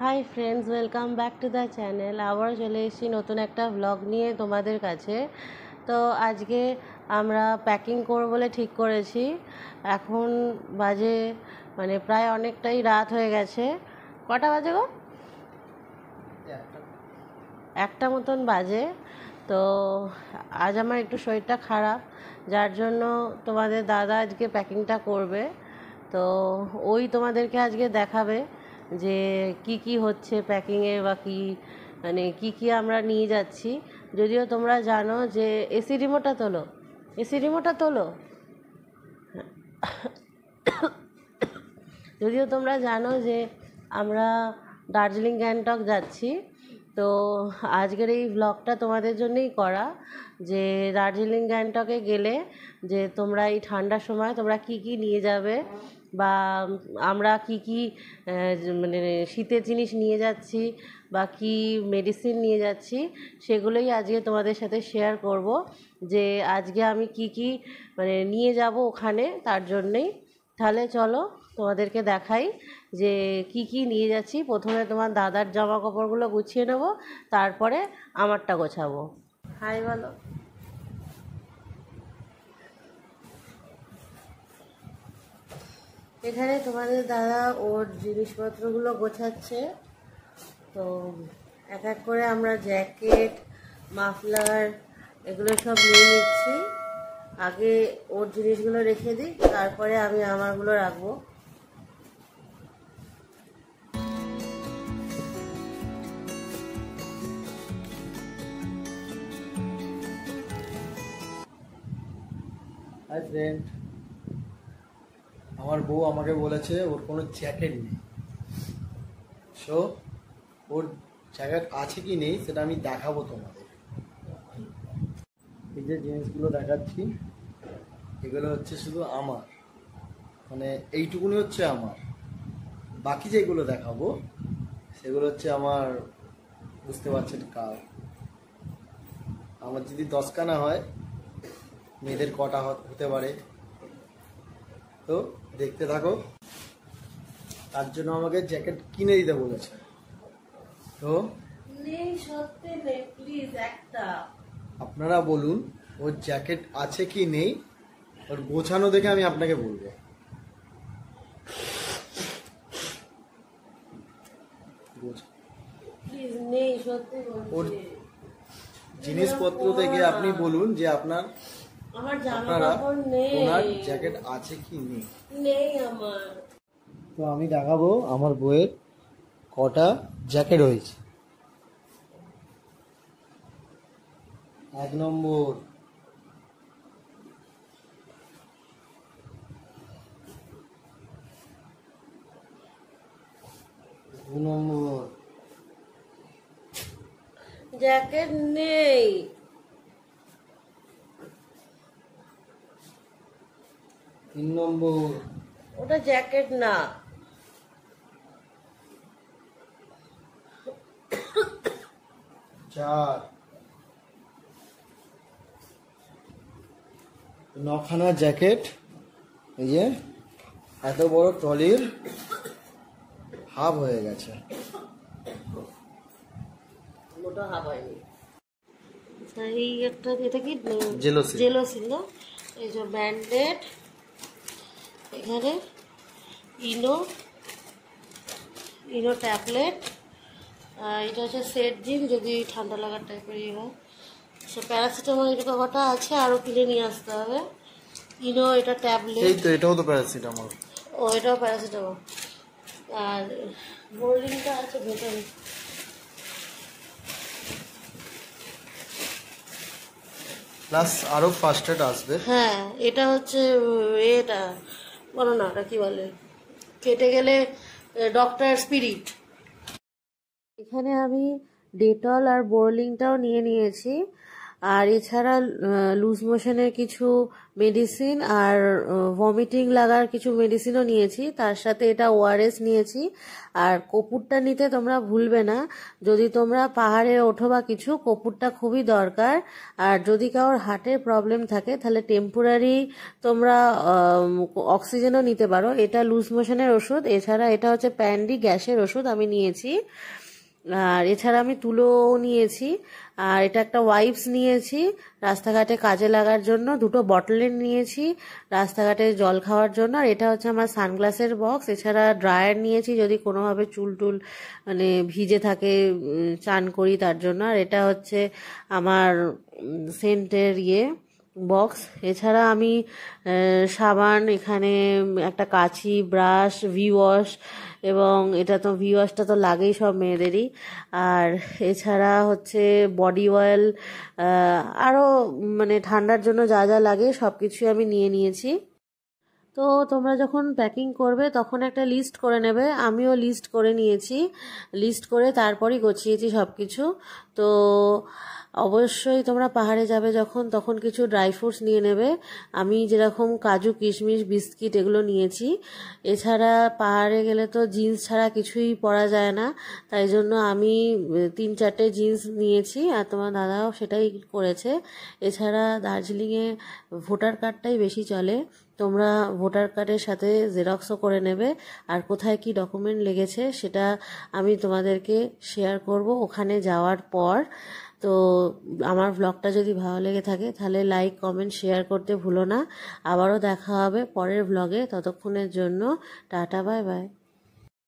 Hi friends, welcome back to the channel. আবার চলে এসেছি নতুন একটা ব্লগ নিয়ে তোমাদের কাছে। তো আজকে আমরা প্যাকিং করব বলে ঠিক করেছি। এখন বাজে প্রায় অনেকটাই রাত হয়ে গেছে। কটা বাজে গো? একটা মতন বাজে। তো আজ আমার একটু শরীরটা খারাপ, যার জন্য তোমাদের দাদা আজকে প্যাকিংটা করবে। তো ওই তোমাদেরকে আজকে দেখাবে যে কি কি হচ্ছে প্যাকিংয়ে, বা কি কি আমরা নিয়ে যাচ্ছি। যদিও তোমরা জানো যে এসি রিমোটটা তোলো যদিও তোমরা জানো যে আমরা দার্জিলিং গ্যাংটক যাচ্ছি। তো আজকের এই ব্লগটা তোমাদের জন্যই করা, যে দার্জিলিং গ্যাংটকে গেলে যে তোমরা এই ঠান্ডার সময় তোমরা কি কি নিয়ে যাবে, বা আমরা কি কি শীতের জিনিস নিয়ে যাচ্ছি, বা কি মেডিসিন নিয়ে যাচ্ছি, সেগুলোই আজকে তোমাদের সাথে শেয়ার করব। যে আজকে আমি কি কি নিয়ে যাব ওখানে, তার জন্যেই। তাহলে চলো তোমাদেরকে দেখাই যে কি কি নিয়ে যাচ্ছি। প্রথমে তোমার দাদার জামা কাপড়গুলো গুছিয়ে নেব, তারপরে আমারটা গোছাবো। হাই বলো। এখানে তোমাদের দাদা ওর জিনিসপত্রগুলো গোছাচ্ছে। তো এক এক করে আমরা জ্যাকেট, মাফলার এগুলো সব নিয়ে নিচ্ছি। আগে ওর জিনিসগুলো রেখে দিই, তারপরে আমি আমারগুলো রাখবো। হাই ফ্রেন্ড, আমার বউ আমাকে বলেছে ওর কোনো জ্যাকেট নেই। সো ওর জ্যাকেট আছে কি নেই সেটা আমি দেখাবো তোমাদের। এই যে জিনিসগুলো দেখাচ্ছি, এগুলো হচ্ছে শুধু আমার, এইটুকুনি হচ্ছে আমার। বাকি যেগুলো দেখাবো সেগুলো হচ্ছে আমার, বুঝতে পারছেন কার। আমার যদি 10খানা হয়, মেয়েদের কটা হতে পারে, তো দেখতে থাকো। তার জন্য আমাকে জ্যাকেট কিনে দিতে বলেছে। তো আপনারা বলুন ওর জ্যাকেট আছে কি নেই, ওর গোছানো দেখে আমি আপনাকে বলবো। ওর জিনিসপত্র থেকে আপনি বলুন যে আপনারা ওনার জ্যাকেট আছে কি নেই। তো আমি দেখাবো আমার বইয়ের কটা জ্যাকেট হয়েছে। 1 নম্বর, 2 নম্বর, জ্যাকেট নেই। 3 নম্বর, ওটা জ্যাকেট না। 4, 9খানা জ্যাকেট। এই যে এত বড় ট্রলির হাফ হয়ে গেছে। ওটা হাফ হয়নি। এই একটা, এটা কি জেলোসিল না? এই যে ব্যান্ডেড, এখানে ইনো ট্যাবলেট, এটা হচ্ছে সেট জিন, যদি ঠান্ডা লাগার টাইপের হয়। সে প্যারাসিটামল এটা কটা আছে, আরও কিনে নিয়ে আসতে হবে। ইনো এটা ট্যাবলেট। এই তো এটাও তো প্যারাসিটামল। ও, এটাও প্যারাসিটামল। আর বোর্ডিংটা আছে ভেতরে। প্লাস আরো ফার্স্ট এড আসবে। হ্যাঁ, এটা হচ্ছে এটা বলো না, ওটা কি বলে, কেটে গেলে ডক্টর স্পিরিট। এখানে আমি ডেটল আর বোরলিংটাও নিয়ে নিয়েছি। আর এছাড়া লুজ মোশনের কিছু মেডিসিন আর ভমিটিং লাগার কিছু মেডিসিনও নিয়েছি, তার সাথে এটা ওআরএস নিয়েছি। আর কর্পূরটা নিতে তোমরা ভুলবে না, যদি তোমরা পাহাড়ে ওঠো বা কিছু, কর্পূরটা খুবই দরকার। আর যদি কারোর হার্টের প্রবলেম থাকে তাহলে টেম্পোরারি তোমরা অক্সিজেনও নিতে পারো। এটা লুজ মোশনের ওষুধ। এছাড়া এটা হচ্ছে প্যান্ডি গ্যাসের ওষুধ আমি নিয়েছি। আর এছাড়া আমি তুলোও নিয়েছি। আর এটা একটা ওয়াইপস নিয়েছি রাস্তাঘাটে কাজে লাগার জন্য, দুটো বটলের নিয়েছি রাস্তাঘাটে জল খাওয়ার জন্য। আর এটা হচ্ছে আমার সানগ্লাসের বক্স। এছাড়া ড্রায়ার নিয়েছি যদি কোনোভাবে চুল টুল মানে ভিজে থাকে, চান করি তার জন্য। আর এটা হচ্ছে আমার সেন্টের বক্স। এছাড়া আমি সাবান, এখানে একটা কাঁচি, ব্রাশ, ভি ওয়াশ, এবং এটা তো ভি ওয়াশটা তো লাগেই সব মেয়েদেরই। আর এছাড়া হচ্ছে বডি অয়েল, আরও মানে ঠান্ডার জন্য যা যা লাগে সব কিছুই আমি নিয়ে নিয়েছি। তো তোমরা যখন প্যাকিং করবে তখন একটা লিস্ট করে নেবে, আমিও লিস্ট করে নিয়েছি, লিস্ট করে তারপরই গুছিয়েছি সব কিছু। তো অবশ্যই তোমরা পাহাড়ে যাবে যখন, তখন কিছু ড্রাই ফ্রুটস নিয়ে নেবে। আমি যেরকম কাজু, কিশমিশ, বিস্কিট এগুলো নিয়েছি। এছাড়া পাহাড়ে গেলে তো জিন্স ছাড়া কিছুই পরা যায় না, তাই জন্য আমি 3-4টে জিন্স নিয়েছি, আর তোমার দাদাও সেটাই করেছে। এছাড়া দার্জিলিংয়ে ভোটার কার্ডটাই বেশি চলে, তোমরা ভোটার কার্ডের সাথে জেরক্সও করে নেবে। আর কোথায় কি ডকুমেন্ট লেগেছে সেটা আমি তোমাদেরকে শেয়ার করব ওখানে যাওয়ার পর। তো আমার ভ্লগটা যদি ভালো লেগে থাকে তাহলে লাইক, কমেন্ট, শেয়ার করতে ভুলো না। আবারও দেখা হবে পরের ভ্লগে, ততক্ষণের জন্য টাটা, বাই বাই।